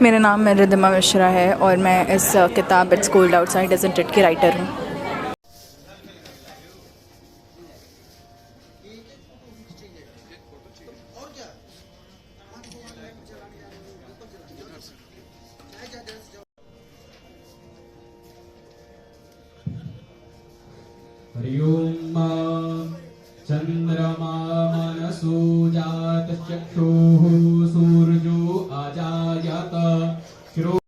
मेरा नाम रिद्धिमा मिश्रा है और मैं इस किताब it's cold outside isn't it की राइटर हूँ। हरि ओम चंद्रमा मनसो जात चक्षुः सूर्यो अजायत शिरो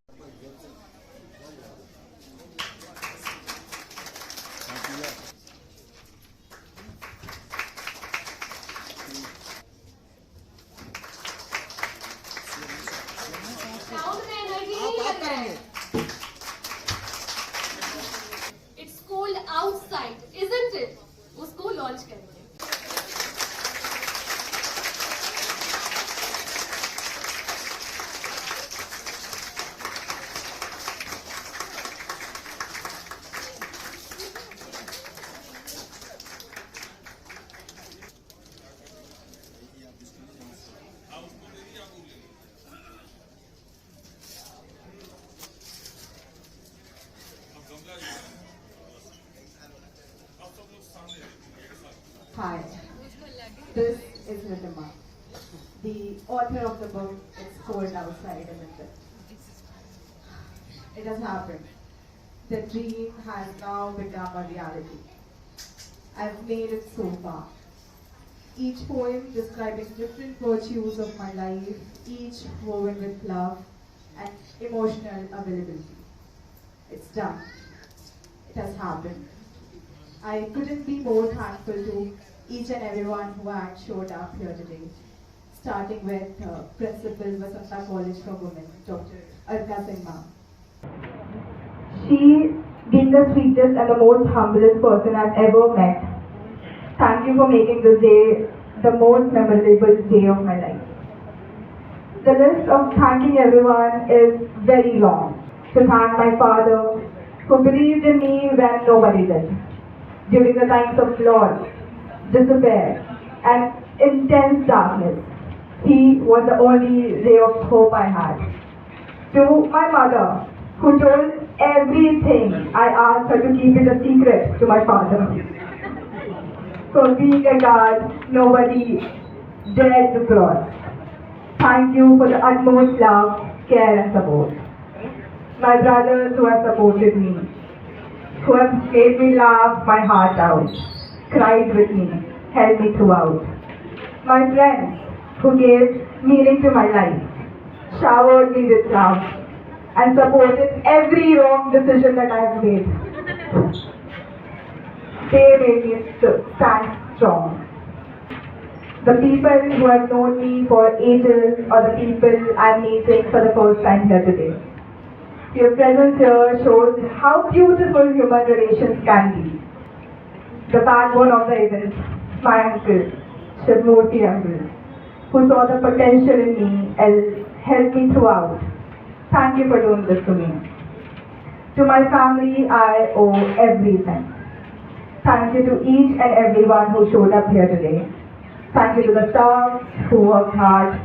It's cold outside, isn't it? उसको लॉन्च करेंगे। Hi, this is Riddhima, the author of the book It's Cold Outside, Isn't It? It has happened. The dream has now become a reality. I've made it so far. Each poem describing different virtues of my life, each woven with love and emotional availability. It's done. It has happened. I couldn't be more thankful to each and everyone who had showed up here today, starting with Principal Vasanta College for Women, Dr. Arka Singh Ma'am. She being the sweetest and the most humblest person I've ever met. Thank you for making this day the most memorable day of my life. The list of thanking everyone is very long. To thank my father, who believed in me when nobody did. During the times of loss, despair, and intense darkness, he was the only ray of hope I had. To my mother, who told everything I asked her to keep it a secret to my father. For being a guard nobody dared to cross. Thank you for the utmost love, care and support. My brothers who have supported me, who have made me laugh my heart out, cried with me, helped me throughout. My friends who gave meaning to my life, showered me with love, and supported every wrong decision that I have made. They made me stand strong. The people who have known me for ages or the people I'm meeting for the first time here today. Your presence here shows how beautiful human relations can be. The backbone of the event, my uncle, Shivmurthy uncle, who saw the potential in me and helped me throughout. Thank you for doing this to me. To my family, I owe everything. Thank you to each and everyone who showed up here today. Thank you to the staff who worked hard.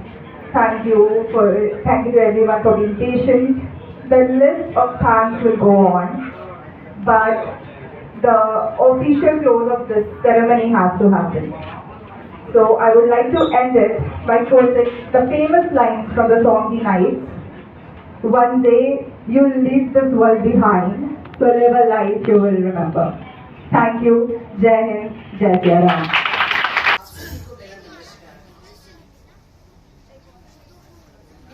Thank you to everyone for being patient. The list of thanks will go on, but the official close of this ceremony has to happen. So I would like to end it by quoting the famous lines from the song The Nights. One day you'll leave this world behind, so live a life you will remember. Thank you. Jai Hind, Jai Jai Ram.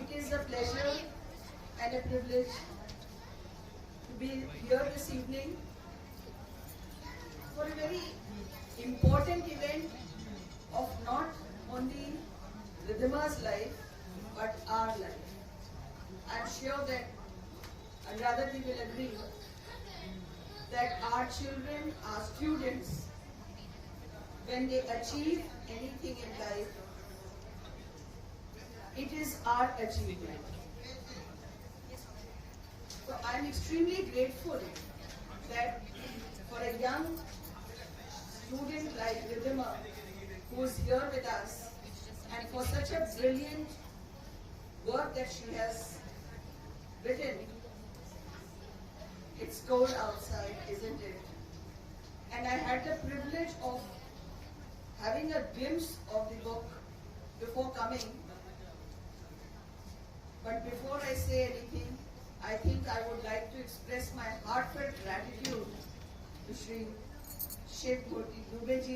It is a pleasure and a privilege to be here this evening for a very important event of not only Riddhima's life but our life. I am sure that Anuradha will agree that our children, our students, when they achieve anything in life, it is our achievement. So I am extremely grateful that for a young student like Riddhima, who is here with us, and for such a brilliant work that she has written, "It's cold outside, isn't it?" And I had the privilege of having a glimpse of the book before coming. But before I say anything, I think I would like to express my heartfelt gratitude to Shri Shiv Murti Dubey ji,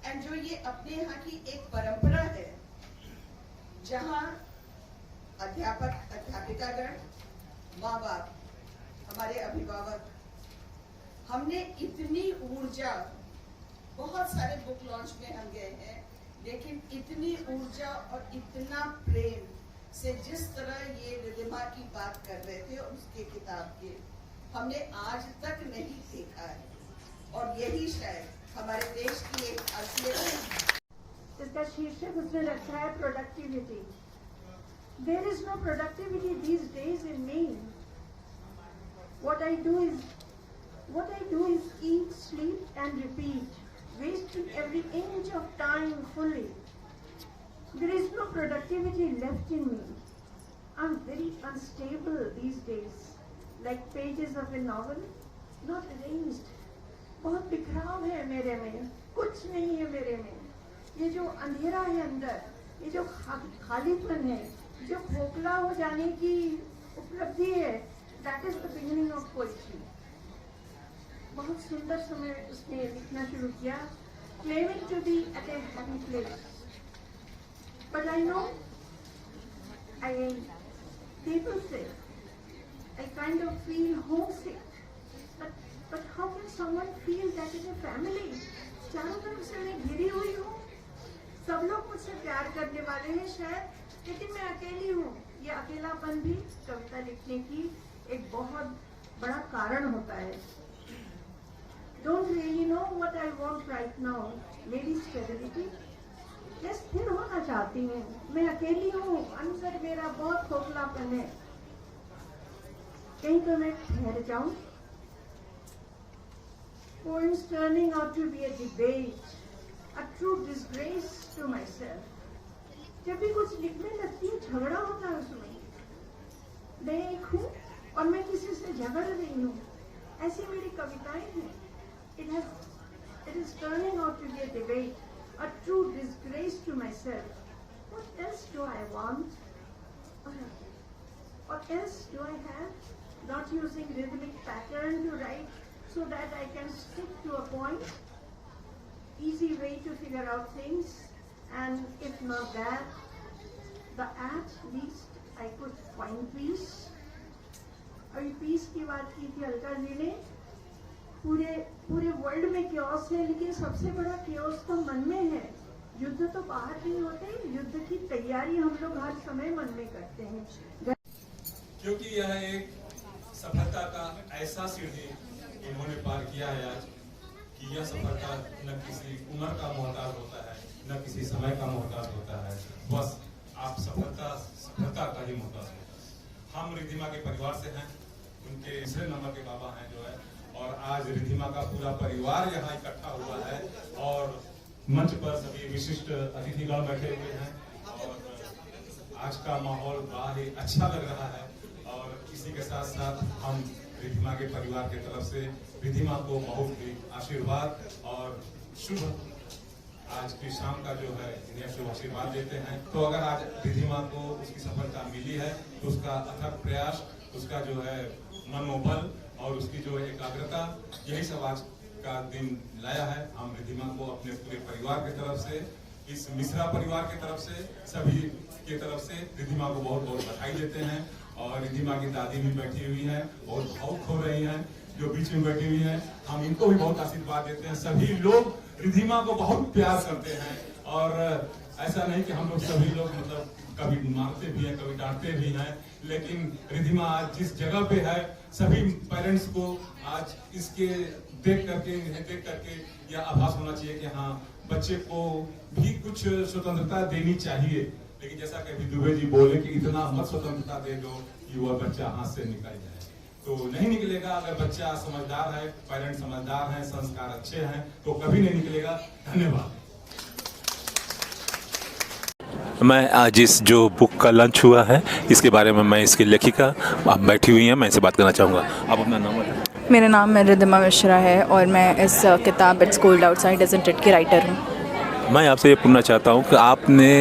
and जो ये अपने यहाँ की एक परंपरा है जहाँ अध्यापक अध्यापिकागण, माँ बाप, हमारे अभिभावक, हमने इतनी ऊर्जा, बहुत सारे बुक लॉन्च में हम गए हैं, लेकिन इतनी ऊर्जा और इतना प्रेम से जिस तरह ये रिधिमा की बात कर रहे थे उसके किताब के, हमने आज तक नहीं देखा है, और यही शायद हमारे देश की एक खासियत है। इसका शीर्षक उसने रखा है productivity. There is no productivity these days in me. What I do is eat, sleep and repeat, wasting every inch of time fully. There is no productivity left in me. I'm very unstable these days, like pages of a novel, not arranged. बहुत बिखराव है मेरे में, कुछ नहीं है मेरे में। ये जो अंधेरा है अंदर, ये जो खालीपन है, जो खोखला हो जाने की उपलब्धि है, that is the beginning of poetry. बहुत सुंदर समय उसने लिखना शुरू किया, claiming to be at a happy place. But I know, people say, I kind of feel homesick. But how can someone feel that in a family? चारों तरफ से मैं घिरी हुई हूँ, सब लोग मुझसे प्यार करने वाले हैं शायद, लेकिन मैं अकेली हूँ। ये अकेलापन भी कविता लिखने की एक बहुत बड़ा कारण होता है। Don't really know what I want right now. Maybe stability. मैं स्थिर होना चाहती हूँ, मैं अकेली हूँ, अंदर मेरा बहुत खोखलापन है। कहीं तो मैं ठहर जाऊँ। Poems turning out to be a debate, a true disgrace to myself. जब भी कुछ लिखने लगती है, झगड़ा होता है उसमें। मैं एक हूँ और मैं किसी से झगड़ रही हूँ, ऐसी मेरी कविताएं हैं। It is turning out to be a debate, a true disgrace to myself. What else do I want? What else do I have? Not using rhythmic pattern to write so that I can stick to a point. Easy way to figure out things, and if not that, at least I could find peace. अभी piece की बात की थी अलका जी ने। पूरे world में chaos है, लेकिन सबसे बड़ा क्योस तो मन में है। युद्ध तो बाहर नहीं होते, युद्ध की तैयारी हम लोग हर समय मन में करते हैं। क्योंकि यह एक सफलता का ऐसा सीढ़ी इन्होंने पार किया है आज, कि यह सफलता न किसी उम्र का मोहताज होता है, न किसी समय का मोहताज होता है, बस आप सफलता का ही मोहताज है। हम रिधिमा के परिवार से हैं, उनके तीसरे नंबर के बाबा हैं जो है, और आज रिधिमा का पूरा परिवार यहाँ इकट्ठा हुआ है, और मंच पर सभी विशिष्ट अतिथिगण बैठे हुए हैं, और आज का माहौल बड़ा ही अच्छा लग रहा है। और इसी के साथ साथ हम रिधिमा के परिवार की तरफ से रिधिमा को बहुत ही आशीर्वाद और शुभ आज की शाम का जो है इन्हें शुभ आशीर्वाद देते हैं। तो अगर आज रिधिमा को उसकी सफलता मिली है तो उसका अथक प्रयास, उसका जो है मनोबल और उसकी जो एकाग्रता, यही सब आज का दिन लाया है। हम रिधिमा को अपने पूरे परिवार की तरफ से, इस मिश्रा परिवार की तरफ से, सभी की तरफ से रिधिमा को बहुत बहुत बधाई देते हैं। और रिधिमा की दादी भी बैठी हुई हैं, बहुत भावुक हो रही हैं, जो बीच में बैठी हुई हैं, हम इनको भी बहुत आशीर्वाद देते हैं। सभी लोग रिधिमा को बहुत प्यार करते हैं, और ऐसा नहीं कि हम लोग सभी लोग मतलब कभी मारते भी हैं, कभी डांटते भी हैं, लेकिन रिधिमा आज जिस जगह पे है, सभी पेरेंट्स को आज इसके देख करके यह आभास होना चाहिए कि हाँ, बच्चे को भी कुछ स्वतंत्रता देनी चाहिए। लेकिन जैसा कि अभी दुबे जी बोले कि इतना मत स्वतंत्रता दे दो कि वह बच्चा हाथ से निकल जाए, तो नहीं निकलेगा। अगर बच्चा समझदार है, पेरेंट्स समझदार हैं, संस्कार अच्छे हैं, तो कभी नहीं निकलेगा। धन्यवाद। मैं आज इस जो बुक का लॉन्च हुआ है इसके बारे में मैं इसकी लेखिका आप बैठी हुई हैं, मैं इनसे बात करना चाहूँगा। आप अपना नाम बताएं। मेरा नाम रिद्धिमा मिश्रा है और मैं इस किताब it's cold outside isn't it की राइटर हूँ। मैं आपसे ये पूछना चाहता हूँ कि आपने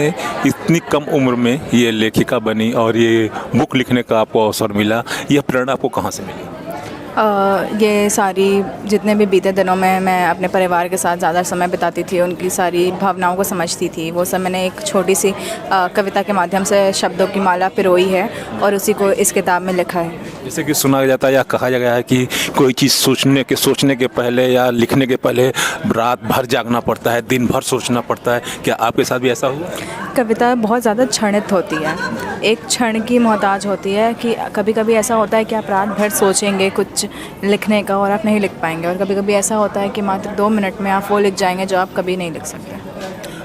इतनी कम उम्र में ये लेखिका बनी और ये बुक लिखने का आपको अवसर मिला, यह प्रेरणा आपको कहाँ से मिली? ये सारी जितने भी बीते दिनों में मैं अपने परिवार के साथ ज़्यादा समय बिताती थी, उनकी सारी भावनाओं को समझती थी, वो सब मैंने एक छोटी सी कविता के माध्यम से शब्दों की माला पिरोई है और उसी को इस किताब में लिखा है। जैसे कि सुना जाता है या कहा गया है कि कोई चीज़ सोचने के पहले या लिखने के पहले रात भर जागना पड़ता है, दिन भर सोचना पड़ता है, क्या आपके साथ भी ऐसा हुआ? कविता बहुत ज़्यादा क्षणित होती है, एक क्षण की मोहताज होती है कि कभी कभी ऐसा होता है कि आप रात भर सोचेंगे कुछ लिखने का और आप नहीं लिख पाएंगे, और कभी कभी ऐसा होता है कि मात्र 2 मिनट में आप वो लिख जाएंगे जो आप कभी नहीं लिख सकते।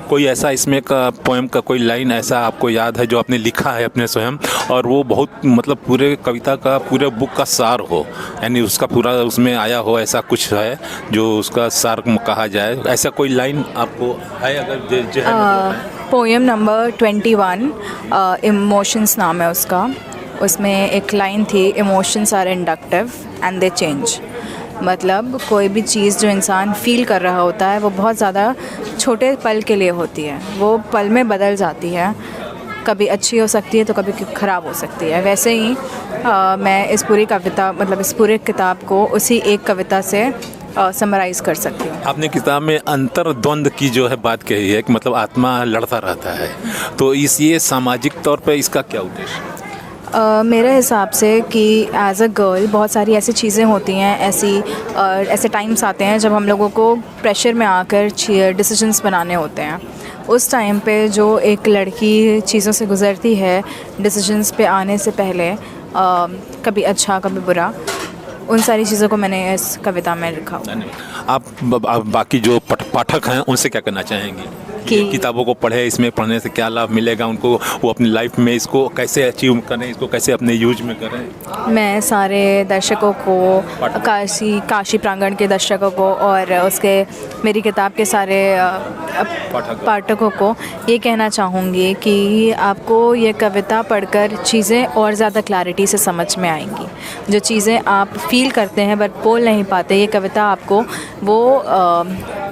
कोई ऐसा इसमें का पोएम का कोई लाइन ऐसा आपको याद है जो आपने लिखा है अपने स्वयं और वो बहुत मतलब पूरे कविता का पूरे बुक का सार हो, यानी उसका पूरा उसमें आया हो, ऐसा कुछ है जो उसका सार कहा जाए, ऐसा कोई लाइन आपको है अगर? पोएम नंबर 21 इमोशंस नाम है उसका। उसमें एक लाइन थी, emotions are inductive and they change. मतलब कोई भी चीज़ जो इंसान फील कर रहा होता है वो बहुत ज़्यादा छोटे पल के लिए होती है, वो पल में बदल जाती है, कभी अच्छी हो सकती है तो कभी ख़राब हो सकती है। वैसे ही मैं इस पूरी कविता मतलब इस पूरे किताब को उसी एक कविता से समराइज़ कर सकती हूँ। आपने किताब में अंतर्द्वंद की जो है बात कही है कि मतलब आत्मा लड़ता रहता है, तो ये सामाजिक तौर पे इसका क्या उद्देश्य है? मेरे हिसाब से कि एज़ अ गर्ल बहुत सारी ऐसी चीज़ें होती हैं, ऐसे टाइम्स आते हैं जब हम लोगों को प्रेशर में आकर डिसीजंस बनाने होते हैं। उस टाइम पे जो एक लड़की चीज़ों से गुज़रती है डिसीजंस पे आने से पहले, कभी अच्छा कभी बुरा, उन सारी चीज़ों को मैंने इस कविता में लिखा हुआ। आप बाकी जो पाठक हैं उनसे क्या करना चाहेंगे कि किताबों को पढ़े, इसमें पढ़ने से क्या लाभ मिलेगा उनको, वो अपनी लाइफ में इसको कैसे अचीव करें, इसको कैसे अपने यूज में करें? मैं सारे दर्शकों को, काशी प्रांगण के दर्शकों को और उसके मेरी किताब के सारे पाठकों को ये कहना चाहूँगी कि आपको ये कविता पढ़कर चीज़ें और ज़्यादा क्लैरिटी से समझ में आएंगी। जो चीज़ें आप फील करते हैं बट बोल नहीं पाते, ये कविता आपको वो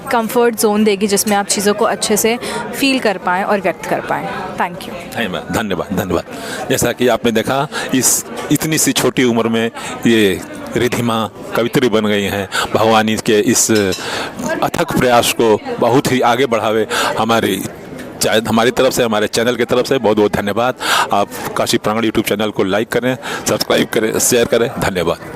कंफर्ट जोन देगी जिसमें आप चीज़ों को अच्छे से फील कर पाएँ और व्यक्त कर पाएँ। Thank you. धन्यवाद। जैसा कि आपने देखा इस इतनी सी छोटी उम्र में ये रिद्धिमा कवित्री बन गई हैं। भगवान के इस अथक प्रयास को बहुत ही आगे बढ़ावे। हमारी तरफ से, हमारे चैनल की तरफ से बहुत बहुत धन्यवाद। आप काशी प्रांगण यूट्यूब चैनल को लाइक करें, सब्सक्राइब करें, शेयर करें। धन्यवाद।